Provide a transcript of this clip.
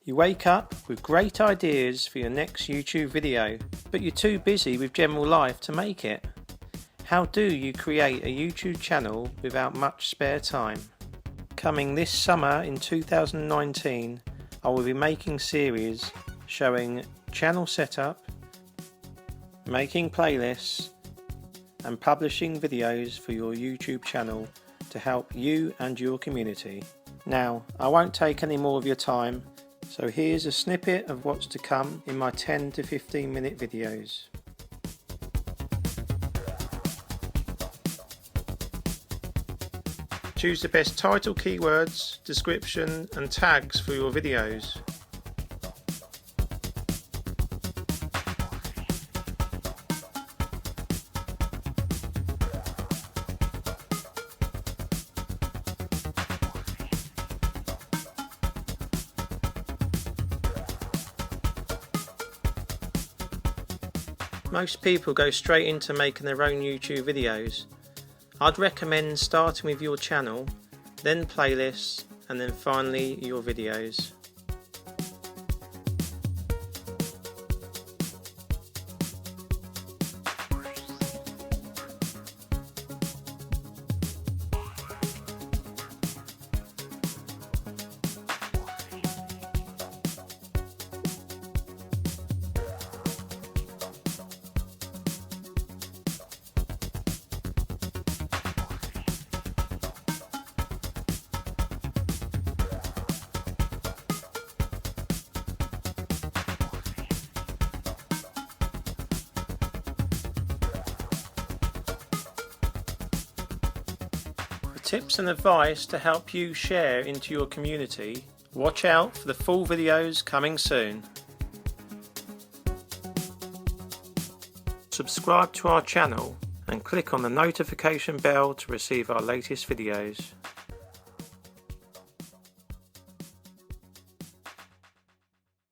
You wake up with great ideas for your next YouTube video, but you're too busy with general life to make it. How do you create a YouTube channel without much spare time? Coming this summer in 2019, I will be making series showing channel setup, making playlists, and publishing videos for your YouTube channel to help you and your community. Now, I won't take any more of your time, so here's a snippet of what's to come in my 10 to 15 minute videos. Choose the best title keywords, description and tags for your videos. Most people go straight into making their own YouTube videos. I'd recommend starting with your channel, then playlists, and then finally your videos. Tips and advice to help you share into your community. Watch out for the full videos coming soon. Subscribe to our channel and click on the notification bell to receive our latest videos.